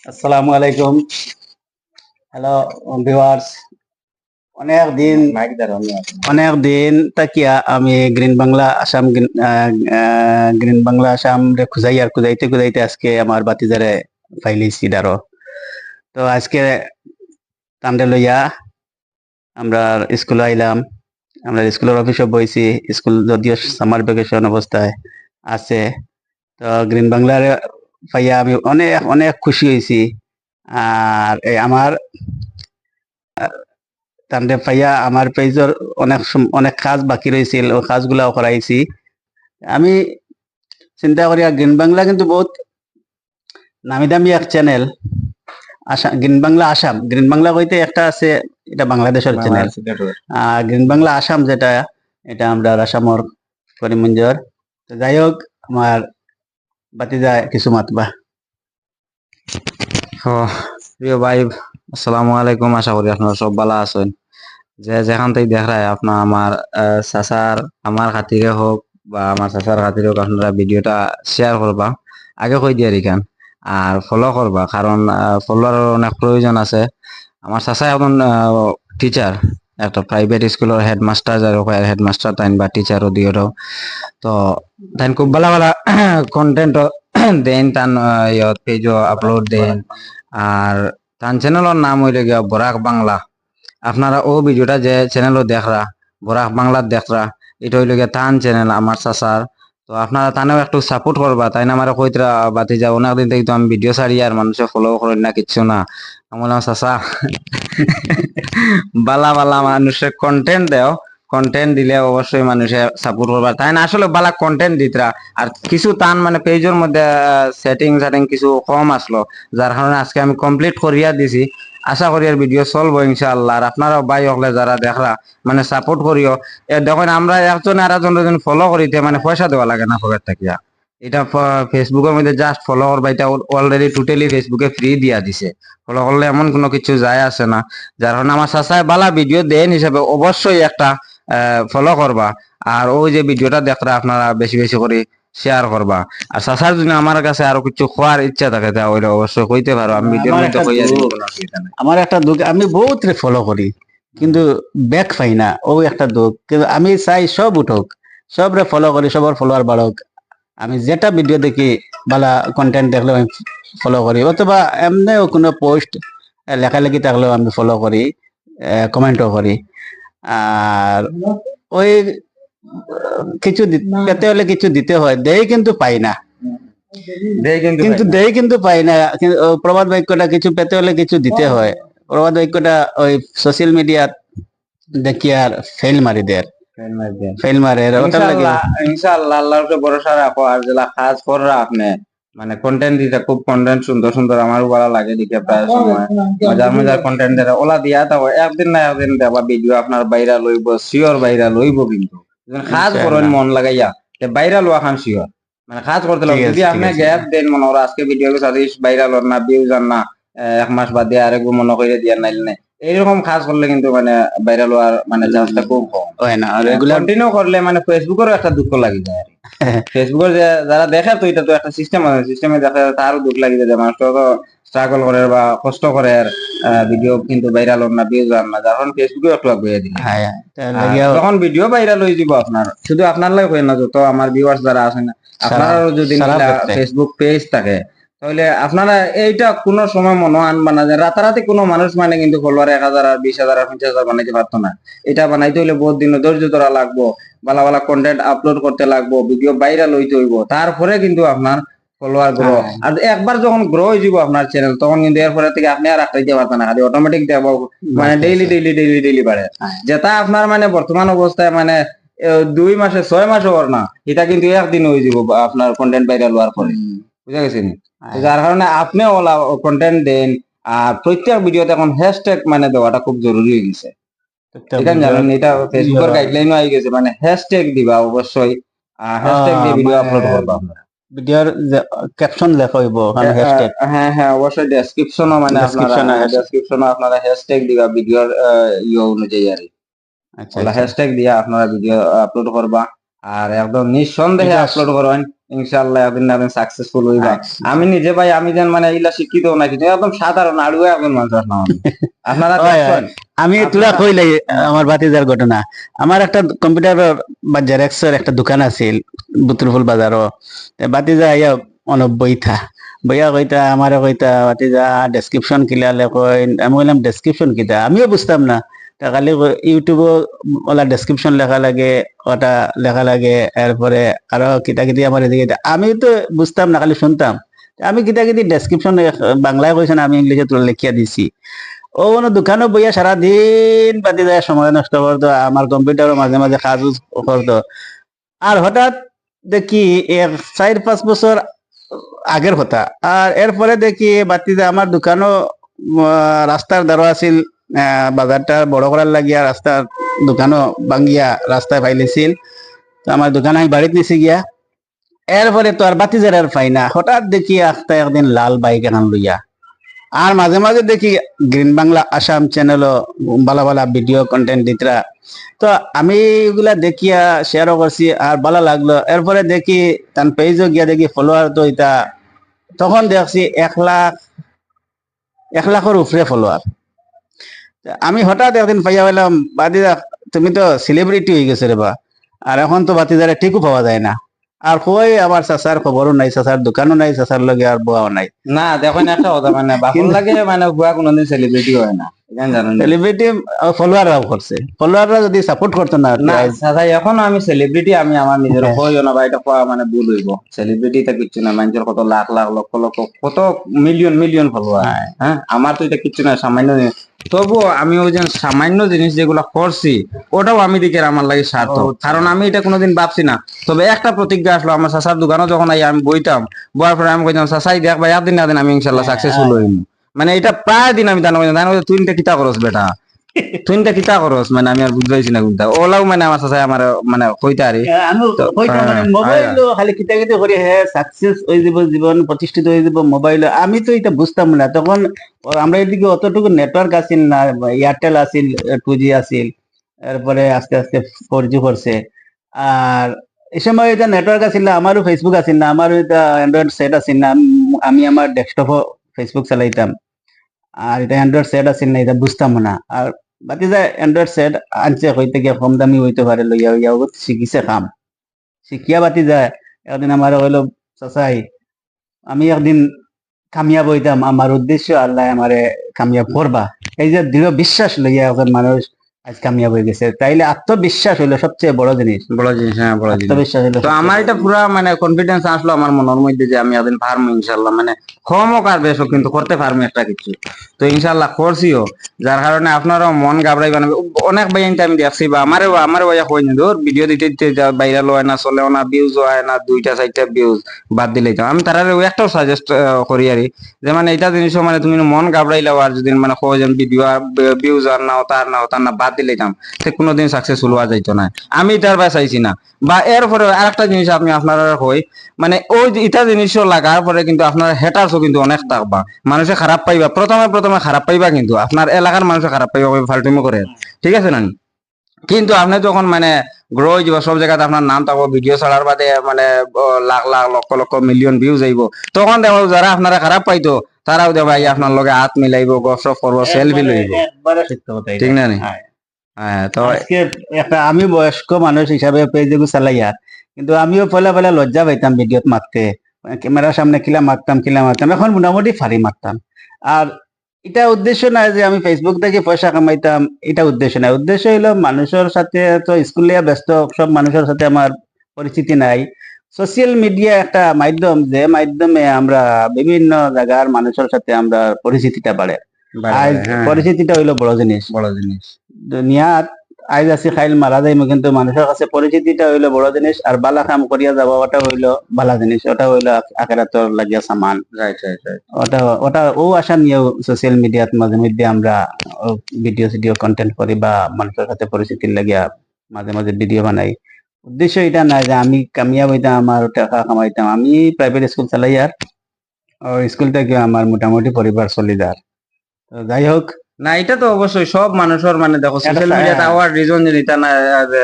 আসসালামু আলাইকুম। Hello viewers. অনেক দিন অনেক দিন তাকিয়া আমি গ্রিন বাংলা আসাম গ্রিন বাংলা আসাম রে খুঁজাইতে খুঁজাইতে আজকে আমার বাতিজারে পাইলিছি দারো। তো আজকে তান্ডে লইয়া আমরা স্কুলে আইলাম। আমরা স্কুলের অফিসে বইছি। স্কুল যদিও সামার ভ্যাকেশন অবস্থায় আছে। তো গ্রিন বাংলার পাইয়া আমি অনেক অনেক খুশি হয়েছি। আর এই আমার তান্ডে পাইয়া আমার পেজর অনেক কাজ বাকি রয়েছিল, ও কাজগুলাও করাইছি আমি। চিন্তা করি গ্রিন বাংলা কিন্তু বহুত নামি দামি এক channel. Green Bangla Assam, green Bangla কইতে একটা আছে, এটা বাংলাদেশের চ্যানেল। আর গ্রিন বাংলা আসাম যেটা, এটা আমরা আসামর করিমগঞ্জর। তো যাই হোক, আমার বাতিজা কিছু মাতবা। প্রিয় ভাই, আসসালামু আলাইকুম। আশা করি আপনারা সব ভালো আছেন। যে যেখান থেকে দেখ রায় আপনার আমার চাচার আমার খাতিরে হোক বা আমার চাচার খাতিরে হোক, আপনারা ভিডিওটা শেয়ার করবা, আগে কই দিয়ে রিখান, আর ফলো করবা, কারণ ফলোয়ার অনেক প্রয়োজন আছে। আমার চাচা এখন টিচার, একটা প্রাইভেট স্কুলের হেডমাস্টার, যার হেডমাস্টার তাইন বা টিচারও দিয়েও। তো তাইন খুব ভালো ভালো কন্টেন্ট দেন, তান পেজও আপলোড দেন। আর তান চ্যানেলের নাম হইলে গিয়া বরাক বাংলা। আপনারা ও ভিডিওটা যে চ্যানেলও দেখরা, বরাক বাংলার দেখরা, এটা হইলে গিয়া তান চ্যানেল আমার চাচার। তো আপনারা তানেও একটু সাপোর্ট করবা, তাই না? আমার কইতরা বাতি যাও, অনেকদিন থেকে তো আমি ভিডিও ছাড়ি আর মানুষে ফলো করেন না, কিচ্ছু না। আমি বললাম চাচা বালা বালা মানুষে কন্টেন্ট দেও, কন্টেন্ট দিলে অবশ্যই মানুষে সাপোর্ট করবা, তাই না? আসলে বালা কন্টেন্ট দিতরা। আর কিছু টান মানে পেজের মধ্যে সেটিং কিছু কম আসলো, যার কারণে আজকে আমি কমপ্লিট করিয়া দিছি। আশা করি আর ভিডিও চলবো ইনশাআল্লাহ। আর আপনারাও ভাই হলে যারা দেখরা, মানে সাপোর্ট করিও। দেখেন আমরা একজন আর একজন ফলো করিতে মানে পয়সা দেওয়া লাগে না খবর থাকিয়া। এটা ফেসবুকের মধ্যে জাস্ট ফলো করবা, এটা অলরেডি টোটালি ফেসবুকে ফ্রি দিয়া দিছে। ফলো করলে এমন কোনো কিছু যায় আসে না। যার কারণে আমার চাচায় বালা ভিডিও দেন হিসাবে অবশ্যই একটা ফলো করবা। আর ওই যে ভিডিওটা দেখরা আপনারা বেশি বেশি করে শেয়ার করবা। আর চাচার যদি আমার কাছে আরো কিছু খোয়ার ইচ্ছা থাকে তাহলে অবশ্যই কইতে পারো, আমি ভিডিওর আমার মধ্যে একটা কইয়া দিব, দুঃখ, কোনো অসুবিধা নাই। আমার একটা দুঃখ, আমি বহুত ফলো করি কিন্তু ব্যাক পাই না, ও একটা দুঃখ। কিন্তু আমি চাই সব উঠুক, সবরে ফলো করি, সবার ফলোয়ার বাড়ুক। আমি যেটা ভিডিও দেখি, বালা কন্টেন্ট দেখলেও আমি ফলো করি, অথবা এমনিও কোনো পোস্ট লেখালেখি থাকলেও আমি ফলো করি, কমেন্টও করি। আর ওই কিছু পেতে হলে কিছু দিতে হয়, দেই কিন্তু পাই না। দেই কিন্তু পাই না। কিন্তু প্রবাদ বাক্যটা, কিছু পেতে হলে কিছু দিতে হয়, প্রবাদ বাক্যটা ওই সোশ্যাল মিডিয়া দেখি আর ফেল মারি দেয়, ফেল মারে ওটার লাগে। ইনশাআল্লাহ ইনশাআল্লাহ আল্লাহর উপরে ভরসা রাখো। আর যেলা কাজ কররা আপনি, মানে কন্টেন্ট দিতে খুব কন্টেন্ট সুন্দর সুন্দর আমারও ভালো লাগে দেখে। প্রায় সময় মজার মজার কন্টেন্ট দেয় ওলা দিয়া, তাও একদিন না একদিন দেবা ভিডিও আপনার বাইরা লইব, শিওর বাইরা লইব। কিন্তু কাজ করেন মন লাগাইয়া, বাইরা লোয়া খান শিওর। মানে কাজ করতে লাগবে। যদি আপনি গ্যাপ দেন, মনে করো আজকে ভিডিও সাজিস বাইরা লন না, ভিউ যান না, এক মাস বাদ দিয়ে আরেকবার মনে করে দিয়া নাইল নাই, এইরকম কাজ করলে কিন্তু মানে ভাইরাল হওয়ার মানে চান্সটা খুব কম হয় না। আর রেগুলার কন্টিনিউ করলে মানে ফেসবুকেরও একটা দুঃখ লাগি যায়। ফেসবুকের যে যারা দেখে, তো এটা তো একটা সিস্টেম আছে, সিস্টেমে দেখা যায় তারও দুঃখ লাগি যায়। মানুষ তো স্ট্রাগল করে বা কষ্ট করে আর ভিডিও কিন্তু ভাইরাল হন না, ভিউ যান না, যার কারণে ফেসবুকে একটু আগুয়ে দিলে তখন ভিডিও ভাইরাল হয়ে যাব আপনার। শুধু আপনার লাগে হয় না, যত আমার ভিউয়ার্স যারা আছেন, আপনারও যদি ফেসবুক পেজ থাকে, তাহলে আপনারা এইটা কোনো সময় মনে আনবা না যে রাতারাতি কোনো মানুষ মানে কিন্তু ফলোয়ার 1,000 আর 20,000 আর 50,000 বানাইতে পারতো না। এটা বানাইতে হইলে বহুত দিন ধৈর্য ধরা লাগবো, ভালো ভালো কন্টেন্ট আপলোড করতে লাগবো, ভিডিও ভাইরাল হইতে হইব, তারপরে কিন্তু আপনার ফলোয়ার গ্রো। আর একবার যখন গ্রো হয়ে যাব আপনার চ্যানেল, তখন কিন্তু এরপরে থেকে আপনি আর আটকাইতে পারবেন না, খালি অটোমেটিক দেবো, মানে ডেইলি ডেইলি ডেইলি ডেইলি বাড়ে। যেটা আপনার মানে বর্তমান অবস্থায় মানে 2 মাসে 6 মাসে ওর না, এটা কিন্তু একদিন হয়ে যাব আপনার কন্টেন্ট ভাইরাল হওয়ার পরে। বুঝা গেছেন? যার কারণে আপনি ওলা কন্টেন্ট দেন। আর প্রত্যেক ভিডিওতে এখন হ্যাশট্যাগ মানে দেওয়াটা খুব জরুরি হয়ে গেছে। এটা জানেন, এটা ফেসবুকের গাইডলাইনও আই গেছে, মানে হ্যাশট্যাগ দিবা অবশ্যই। হ্যাশট্যাগ দিয়ে ভিডিও আপলোড করবা আপনারা। ভিডিওর ক্যাপশন লেখা হইব হ্যাশট্যাগ। হ্যাঁ হ্যাঁ, অবশ্যই ডেসক্রিপশনও, মানে ডেসক্রিপশনও আপনারা হ্যাশট্যাগ দিবা ভিডিওর ইয়ে অনুযায়ী আর আচ্ছা, হ্যাশট্যাগ দিয়া আপনারা ভিডিও আপলোড করবা। আর একদম নিঃসন্দেহে এটা আপলোড করেন, ইনশাআল্লাহ একদিন না একদিন সাকসেসফুল হইবা। আমি নিজে ভাই আমি যেন মানে এগুলা শিক্ষিত না কিন্তু একদম সাধারণ আড়ুয়া একজন মানুষ আসলাম আমি। আপনারা হয়, হয়। দেখছেন আমি তোরা আপনারা কইলে আমার বাতিজার ঘটনা। আমার একটা কম্পিউটার বা জেরক্সের একটা দোকান আছিল বুতুরফুল বাজারও। বাতিজা ইয়া অনব বইথা বইয়া কইতা আমারে কইতা বাতিজা ডেসক্রিপশন কিলালে কই। আমি বললাম ডেসক্রিপশন কিতা, আমিও বুঝতাম না। তা খালি ইউটিউবে ওলা ডেসক্রিপশন লেখা লাগে, ওটা লেখা লাগে, এরপরে আরো কিতা কিতি আমার এদিকে আমি তো বুঝতাম না, খালি শুনতাম। আমি কিতা কিতি ডেসক্রিপশন বাংলায় কইছে না, আমি ইংলিশে তোর লিখিয়া দিছি। ও কোনো দোকানও বইয়া সারাদিন বাতি যায়, সময় নষ্ট করতো, আমার কম্পিউটারও মাঝে মাঝে কাজ করতো। আর হঠাৎ দেখি 4-5 বছর আগের কথা, আর এরপরে দেখি বাতি যায় আমার দোকানও রাস্তার দ্বারা আছিল। বাজারটা বড় করার লাগিয়া রাস্তার দোকানও ভাঙ্গিয়া রাস্তায় ফাইলেছিল। তো আমার দোকান আমি বাড়িতে নিছি গিয়া। এরপরে তো আর বাতিজার আর পাই না, হঠাৎ দেখি আস্তে একদিন লাল বাইক এখন লইয়া। আর মাঝে মাঝে দেখি গ্রিন বাংলা আসাম চ্যানেলও ভালো ভালো ভিডিও কন্টেন্ট দিতরা। তো আমি এগুলা দেখিয়া শেয়ারও করছি, আর ভালো লাগলো। এরপরে দেখি তার পেজও গিয়া দেখি ফলোয়ার তো এটা, তখন দেখছি 1 লাখের উপরে ফলোয়ার। আমি হঠাৎ একদিন পাইয়া বললাম, বাদিদা তুমি তো সেলিব্রিটি হয়ে গেছো রে বা, আর এখন তো বাতিদারে ঠিকও পাওয়া যায় না। আর কই আমার চাচার খবরও নাই, চাচার দোকানও নাই, চাচার লগে আর বোয়াও নাই। না দেখেন একটা কথা মানে বাপর লাগে মানে বুয়া কোনোদিন সেলিব্রিটি হয় না, জানেন জানেন নি? সেলিব্রিটি ফলোয়াররাও করছে, ফলোয়াররা যদি সাপোর্ট করতো না না দাদা এখনো আমি সেলিব্রিটি আমি আমার নিজের কইও না বা এটা কোয়া মানে ভুল হইব। সেলিব্রিটিটা কিচ্ছু না, মানুষের কত লাখ লাখ লক্ষ লক্ষ কত মিলিয়ন মিলিয়ন ফলোয়ার। হ্যাঁ আমার তো এটা কিচ্ছু না, সামান্য জিনিস। তবুও আমি ওই যে সামান্য জিনিস যেগুলো করছি ওটাও আমি দিকে আমার লাগে স্বার্থ, কারণ আমি এটা কোনোদিন ভাবছি না। তবে একটা প্রতিজ্ঞা আসলো, আমার চাচার দোকানও যখন আমি বইতাম, বয়ার পরে আমি কইতাম চাচাই দেখ ভাই একদিন না দিন আমি ইনশাল্লাহ সাকসেসফুল হইম। মানে এটা প্রায় দিন আমি জানো তুই কিতা করস বেটা, তুই কিতা করস, মানে আমি আর বুঝবাইছি না কোনটা ওলাও মানে আমার সাথে আমার মানে কইতা আরে আমি তো কইতাম মানে মোবাইল খালি কিতা কিতা করে সাকসেস হয়ে যাব, জীবন প্রতিষ্ঠিত হয়ে যাব মোবাইল। আমি তো এটা বুঝতাম না তখন। আমরা এদিকে অতটুকু নেটওয়ার্ক আসিল না, এয়ারটেল আসিল, 2G আসিল, এরপরে আস্তে আস্তে 4G করছে। আর এই সময় এটা নেটওয়ার্ক আসিল না, আমারও ফেসবুক আসিল না, আমারও এটা অ্যান্ড্রয়েড সেট আসিল না। আমি আমার ডেস্কটপও ফেসবুক চালাইতাম, আর এটা অ্যান্ড্রয়েড সেট আসিল না, এটা বুঝতাম না। আর বাকি যে অ্যান্ড্রয়েড সেট আনছে হইতে গিয়ে কম দামি হইতে পারে, লইয়া হইয়া শিখিছে কাম, শিখিয়া বাতি যায়। একদিন আমার হইলো চাচাই, আমি একদিন কামিয়াব হইতাম, আমার উদ্দেশ্য আল্লাহ আমারে কামিয়াব করবা। এই যে দৃঢ় বিশ্বাস লইয়া একজন মানুষ আজ কামিয়াব হয়ে গেছে, তাইলে আত্মবিশ্বাস হইলো সবচেয়ে বড় জিনিস। বড় জিনিস, হ্যাঁ বড় জিনিস। আত্মবিশ্বাস হইলো তো সবচেয়ে আমার বড় এটা জিনিস। পুরা মানে কনফিডেন্স আসলো আমার মনের মধ্যে যে আমি একদিন পারবো ইনশাল্লাহ, মানে কম হোক আর বেশ হোক কিন্তু করতে পারবো একটা কিছু। তো ইনশাল্লাহ করছিও, যার কারণে আপনারও মন ঘাবড়াইবা না। অনেক ভাই আমি দেখছি বা আমার ভাইয়া কই না ধর ভিডিও দিতে দিতে বাইরে হয় না, চলেও না, ভিউজ হয় না, 2টা 4টা ভিউজ বাদ দিলেই তো আমি তারা একটাও সাজেস্ট করি আরি যে মানে এটা জিনিসও মানে তুমি মন ঘাবড়াইলাও আর যদি মানে কয় যেন ভিডিও ভিউজ আর না তার না তার না বাদ দিলেইতাম, সে কোনোদিন সাকসেসফুল হওয়া যাইতো না। আমি তার বাই চাইছি না। বা এরপরে আরেকটা জিনিস আপনি আপনারা কই মানে ওই ইটা জিনিসও লাগার পরে কিন্তু আপনার হেটার্সও কিন্তু অনেক থাকবা, মানুষে খারাপ পাইবা, প্রথমে প্রথমে খারাপ পাইবা, কিন্তু আপনার এলাকার মানুষে খারাপ পাইবা ফালতুমি করে, ঠিক আছে না? কিন্তু আপনি যখন মানে গ্রো হয়ে যাব, সব জায়গাতে আপনার নাম থাকবো, ভিডিও ছাড়ার বাদে মানে লাখ লাখ লক্ষ লক্ষ মিলিয়ন ভিউজ যাইব, তখন দেখো যারা আপনারা খারাপ পাইতো তারাও দেবা আপনার লগে হাত মিলাইবো, গপসপ করবো, সেলফি লইব, একবারে সত্য কথা ঠিক এটা। না নি? হ্যাঁ। হ্যাঁ তো আজকে একটা আমি বয়স্ক মানুষ হিসাবে পেজগুলো চালাই, আর কিন্তু আমিও পয়লা পয়লা লজ্জা পাইতাম ভিডিওত মারতে, ক্যামেরার সামনে কিলা মারতাম, এখন মোটামুটি ফারি মারতাম। আর এটা উদ্দেশ্য না যে আমি ফেসবুক থেকে পয়সা কামাইতাম, এটা উদ্দেশ্য না। উদ্দেশ্য হইলো মানুষের সাথে তো স্কুলে ব্যস্ত, সব মানুষের সাথে আমার পরিচিতি নাই। সোশ্যাল মিডিয়া একটা মাধ্যম, যে মাধ্যমে আমরা বিভিন্ন জায়গার মানুষের সাথে আমরা পরিচিতিটা বাড়ে। আজ হ্যাঁ পরিচিতিটা হইলো বড় জিনিস বড় জিনিস। দুনিয়াত। আজ আছি খাইল মারা যাইমু, কিন্তু মানুষের কাছে পরিচিতিটা হইলো বড় জিনিস, আর বালা কাম করিয়া যাওয়া ওটা হইলো ভালা জিনিস, ওটা হইলো আখেরাতর লাগিয়া সামান। Right right right. ওটা ওটা ও আশা নিয়েও সোশ্যাল মিডিয়াত মাঝে মধ্যে আমরা ভিডিও কন্টেন্ট করি, বা মানুষের সাথে পরিচিতির লাগিয়া মাঝে মাঝে ভিডিও বানাই। উদ্দেশ্য এটা না যে আমি কামিয়াব হইতাম, আমার টাকা কামাইতাম। আমি প্রাইভেট স্কুল চালাই, আর স্কুল থেকে আমার মোটামুটি পরিবার চলি যার। তো যাই হোক, না এটা তো অবশ্যই সব মানুষের মানে দেখো এটা সোশ্যাল মিডিয়াতে আওয়ার রিজন যেটা না যে,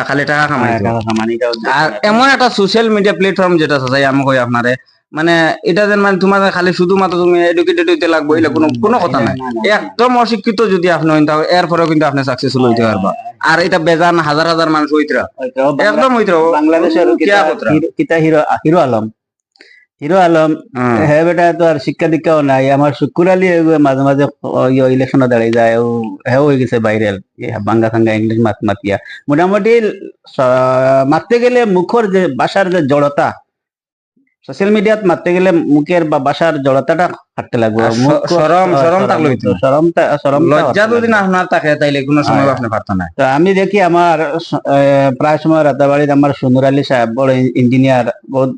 খালি টাকা কামাইতো আর এমন একটা সোশ্যাল মিডিয়া প্ল্যাটফর্ম যেটা আছে আমি কই আপনারে মানে এটা যেন মানে তোমার খালি শুধুমাত্র তুমি এডুকেটেড হইতে লাগবে এটা কোনো কথা নাই একদম অশিক্ষিত যদি আপনি হইন তাও এরপরেও কিন্তু আপনি সাকসেসফুল হইতে পারবা আর এটা বেজান হাজার হাজার মানুষ হইতরা একদম হইতরা বাংলাদেশের কিয়া কথা কিতা হিরো হিরো আলম হ্যাঁ বেটা তো আর শিক্ষা দীক্ষাও নাই আমার শুকুর আলী মাঝে মাঝে ইলেকশনে দাঁড়িয়ে যায় ও হ্যাঁ হয়ে গেছে ভাইরাল বাঙ্গা থাঙ্গা ইংলিশ মাত মাতিয়া মোটামুটি মারতে গেলে মুখর যে ভাষার যে জড়তা সোশ্যাল মিডিয়াত মারতে গেলে মুখের বা ভাষার জড়তাটা হাঁটতে লাগবে শরম থাকলে হইতো লজ্জা যদি না আপনার থাকে তাইলে কোনো সময় আপনি পারতো না তো আমি দেখি আমার প্রায় সময় রাতাবাড়ির আমার সুন্দর আলী সাহেব বড় ইঞ্জিনিয়ার বহুত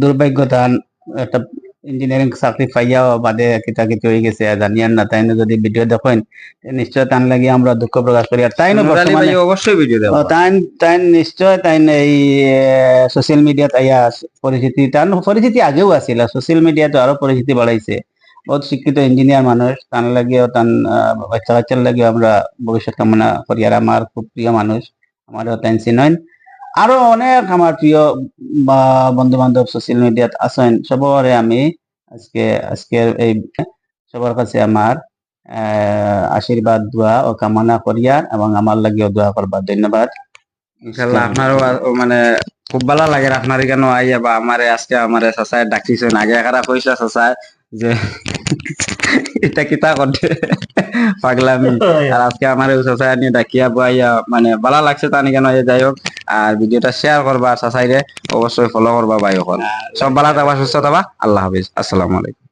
দুর্ভাগ্যতান একটা ইঞ্জিনিয়ারিং চাকরি পাইয়াও বাদে কিতা কিতি হয়ে গেছে জানিয়ান না তাই যদি ভিডিও দেখেন নিশ্চয় তান লাগি আমরা দুঃখ প্রকাশ করি আর তাই অবশ্যই ভিডিও দেব তাই নিশ্চয় তাই এই সোশ্যাল মিডিয়াত আইয়া পরিচিতি তান পরিচিতি আগেও আছিল সোশ্যাল মিডিয়াতে আরো পরিচিতি বাড়াইছে বহুত শিক্ষিত ইঞ্জিনিয়ার মানুষ তান লাগিও তান বাচ্চা কাচ্চার লাগিও আমরা ভবিষ্যৎ কামনা করি আর আমার খুব প্রিয় মানুষ আমারও তাই চিনইন আরো অনেক আমার প্রিয় বন্ধু বান্ধব সোশ্যাল মিডিয়াত আছেন সবরে আমি আজকের এই সবার কাছে আমার আশীর্বাদ দোয়া ও কামনা করিয়া এবং আমার লাগিও দোয়া করবা ধন্যবাদ ইনশাআল্লাহ আপনারও মানে খুব ভালো লাগে আপনার কেন আইয়া বা আমারে আজকে আমারে চাচায় ডাকিছেন আগে একারা পয়সা চাচায় যে এটা কিতা করছে পাগলামি আর আজকে আমার চাচায় নিয়ে ডাকিয়া বইয়া মানে ভালো লাগছে তানি কেন যাই হোক আর ভিডিওটা শেয়ার করবা চাচাইরে অবশ্যই ফলো করবা ভাই সব ভালো থাকবা সুস্থ থাকবা আল্লাহ হাফিজ আসসালামু আলাইকুম